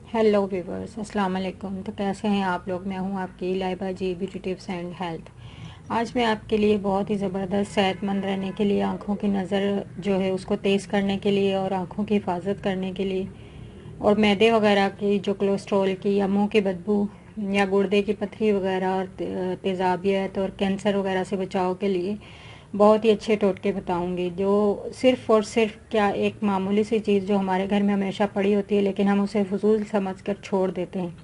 Hello viewers, अस्सलाम वालेकुम। तो कैसे हैं आप लोग? मैं हूं आपकी लाइबा जी, ब्यूटी टिप्स एंड हेल्थ। आज मैं आपके लिए बहुत ही ज़बरदस्त सेहतमंद रहने के लिए, आँखों की नज़र जो है उसको तेज़ करने के लिए और आँखों की हिफाजत करने के लिए, और मैदे वगैरह की जो कोलेस्ट्रॉल की या मुंह की बदबू या गुर्दे की पथरी वगैरह और तेज़ाबियत और कैंसर वगैरह से बचाव के लिए बहुत ही अच्छे टोटके बताऊंगी, जो सिर्फ़ और सिर्फ क्या एक मामूली सी चीज़ जो हमारे घर में हमेशा पड़ी होती है लेकिन हम उसे फजूल समझकर छोड़ देते हैं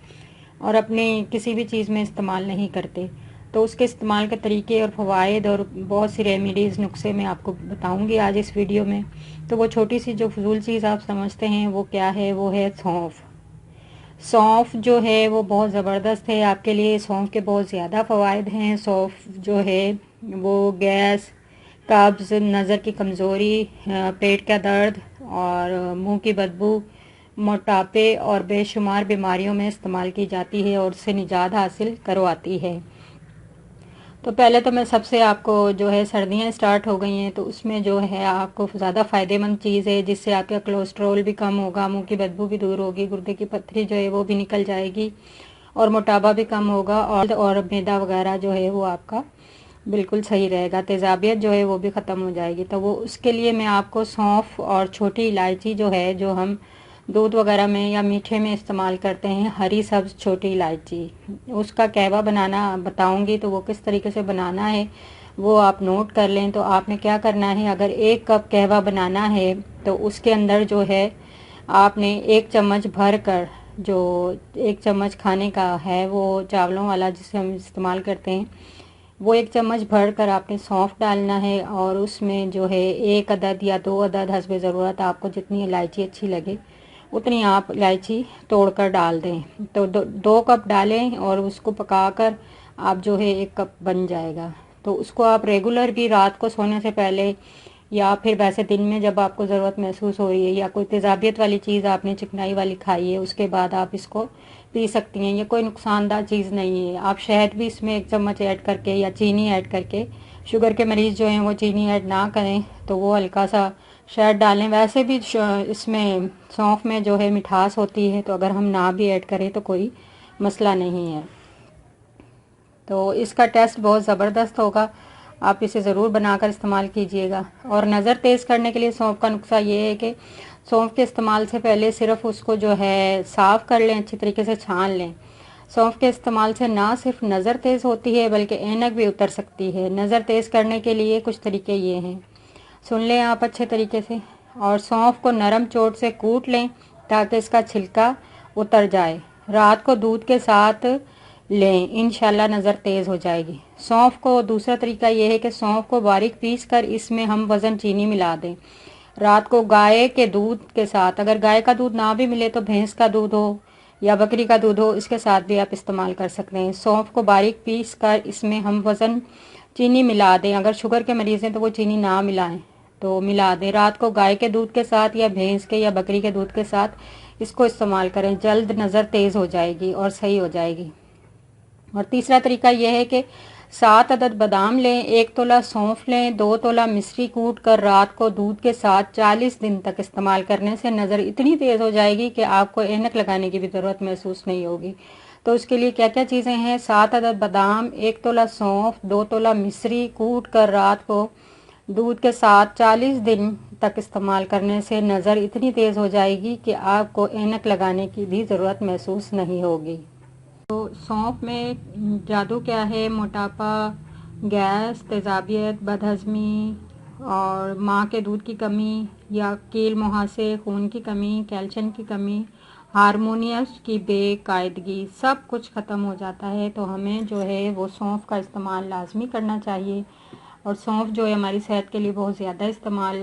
और अपने किसी भी चीज़ में इस्तेमाल नहीं करते। तो उसके इस्तेमाल के तरीके और फ़वाइद और बहुत सी रेमेडीज़, नुस्खे मैं आपको बताऊंगी आज इस वीडियो में। तो वो छोटी सी जो फजूल चीज़ आप समझते हैं वो क्या है? वो है सौंफ। सौंफ जो है वो बहुत ज़बरदस्त है आपके लिए। सौंफ के बहुत ज़्यादा फ़वाइद हैं। सौंफ जो है वो गैस, कब्ज़, नज़र की कमज़ोरी, पेट का दर्द और मुंह की बदबू, मोटापे और बेशुमार बीमारियों में इस्तेमाल की जाती है और उससे निजात हासिल करवाती है। तो पहले तो मैं सबसे आपको जो है, सर्दियां स्टार्ट हो गई हैं तो उसमें जो है आपको ज़्यादा फ़ायदेमंद चीज़ है जिससे आपका कोलेस्ट्रॉल भी कम होगा, मुंह की बदबू भी दूर होगी, गुर्दे की पथरी जो है वो भी निकल जाएगी और मोटापा भी कम होगा और मैदा वगैरह जो है वो आपका बिल्कुल सही रहेगा। तेज़ाबियत जो है वो भी ख़त्म हो जाएगी। तो वो उसके लिए मैं आपको सौंफ और छोटी इलायची जो है, जो हम दूध वगैरह में या मीठे में इस्तेमाल करते हैं, हरी सब्ज़ छोटी इलायची, उसका कहवा बनाना बताऊंगी। तो वो किस तरीके से बनाना है वो आप नोट कर लें। तो आपने क्या करना है, अगर 1 कप कहवा बनाना है तो उसके अंदर जो है आपने 1 चम्मच भर कर, जो 1 चम्मच खाने का है वो चावलों वाला जिसे हम इस्तेमाल करते हैं, वो 1 चम्मच भर कर आपने सौंफ डालना है और उसमें जो है 1 अदद या 2 अदद हस्बे ज़रूरत, आपको जितनी इलायची अच्छी लगे उतनी आप इलायची तोड़कर डाल दें। तो 2 कप डालें और उसको पकाकर आप जो है 1 कप बन जाएगा। तो उसको आप रेगुलर भी रात को सोने से पहले या फिर वैसे दिन में जब आपको ज़रूरत महसूस हो रही है या कोई तेज़ाबियत वाली चीज़ आपने चिकनाई वाली खाई है उसके बाद आप इसको पी सकती हैं। ये कोई नुकसानदार चीज़ नहीं है। आप शहद भी इसमें 1 चम्मच ऐड करके या चीनी ऐड करके, शुगर के मरीज़ जो हैं वो चीनी ऐड ना करें तो वो हल्का सा शहद डालें। वैसे भी इसमें सौंफ में जो है मिठास होती है, तो अगर हम ना भी ऐड करें तो कोई मसला नहीं है। तो इसका टेस्ट बहुत ज़बरदस्त होगा। आप इसे ज़रूर बनाकर इस्तेमाल कीजिएगा। और नज़र तेज़ करने के लिए सौंफ का नुस्खा ये है कि सौंफ के इस्तेमाल से पहले सिर्फ उसको जो है साफ़ कर लें, अच्छी तरीके से छान लें। सौंफ के इस्तेमाल से ना सिर्फ नज़र तेज़ होती है बल्कि ऐनक भी उतर सकती है। नज़र तेज़ करने के लिए कुछ तरीके ये हैं, सुन लें आप अच्छे तरीके से। और सौंफ को नरम चोट से कूट लें ताकि इसका छिलका उतर जाए। रात को दूध के साथ लें, इंशाल्लाह नज़र तेज़ हो जाएगी। सौंफ को दूसरा तरीका यह है कि सौंफ को बारीक पीस कर इसमें हम वज़न चीनी मिला दें। रात को गाय के दूध के साथ, अगर गाय का दूध ना भी मिले तो भैंस का दूध हो या बकरी का दूध हो, इसके साथ भी आप इस्तेमाल कर सकते हैं। सौंफ को बारीक पीस कर इसमें हम वज़न चीनी मिला दें। अगर शुगर के मरीज़ हैं तो वो चीनी ना मिलाएं तो मिला दें। रात को गाय के दूध के साथ या भैंस के या बकरी के दूध के साथ इसको इस्तेमाल करें। जल्द नज़र तेज़ हो जाएगी और सही हो जाएगी। और तीसरा तरीका यह है कि 7 अदद बादाम लें, 1 तोला सौंफ लें, 2 तोला मिश्री कूट कर रात को दूध के साथ 40 दिन तक इस्तेमाल करने से नज़र इतनी तेज़ हो जाएगी कि आपको ऐनक लगाने की भी ज़रूरत महसूस नहीं होगी। तो उसके लिए क्या क्या चीज़ें हैं? 7 अदद बादाम, 1 तोला सौंफ, 2 तोला मिश्री कूट कर रात को दूध के साथ 40 दिन तक इस्तेमाल करने से नज़र इतनी तेज़ हो जाएगी कि आपको ऐनक लगाने की भी ज़रूरत महसूस नहीं होगी। तो सौंफ में जादू क्या है? मोटापा, गैस, तेज़ाबियत, बदहज़मी और माँ के दूध की कमी या कील मुहासे, खून की कमी, कैल्शियम की कमी, हारमोनियस की बेकायदगी, सब कुछ ख़त्म हो जाता है। तो हमें जो है वो सौंफ का इस्तेमाल लाजमी करना चाहिए। और सौंफ जो है हमारी सेहत के लिए बहुत ज़्यादा इस्तेमाल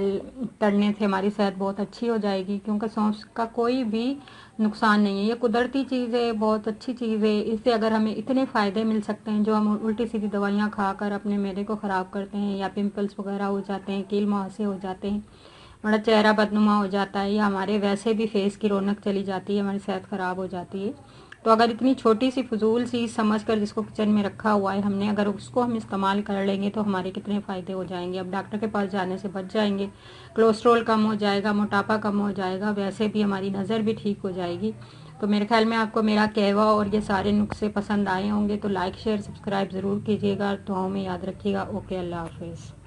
करने से हमारी सेहत बहुत अच्छी हो जाएगी, क्योंकि सौंफ का कोई भी नुकसान नहीं है। ये कुदरती चीज़ है, बहुत अच्छी चीज़ है। इससे अगर हमें इतने फ़ायदे मिल सकते हैं, जो हम उल्टी सीधी दवाइयाँ खाकर अपने मैदे को ख़राब करते हैं या पिंपल्स वगैरह हो जाते हैं, कील मुहासे हो जाते हैं, हमारा चेहरा बदनुमा हो जाता है या हमारे वैसे भी फेस की रौनक चली जाती है, हमारी सेहत ख़राब हो जाती है। तो अगर इतनी छोटी सी फजूल सी समझ कर जिसको किचन में रखा हुआ है हमने, अगर उसको हम इस्तेमाल कर लेंगे तो हमारे कितने फ़ायदे हो जाएंगे। अब डॉक्टर के पास जाने से बच जाएंगे, कोलेस्ट्रॉल कम हो जाएगा, मोटापा कम हो जाएगा, वैसे भी हमारी नज़र भी ठीक हो जाएगी। तो मेरे ख्याल में आपको मेरा कहवा और ये सारे नुस्खे पसंद आए होंगे, तो लाइक शेयर सब्सक्राइब ज़रूर कीजिएगा। तो हमें याद रखिएगा। ओके, अल्लाह हाफिज़।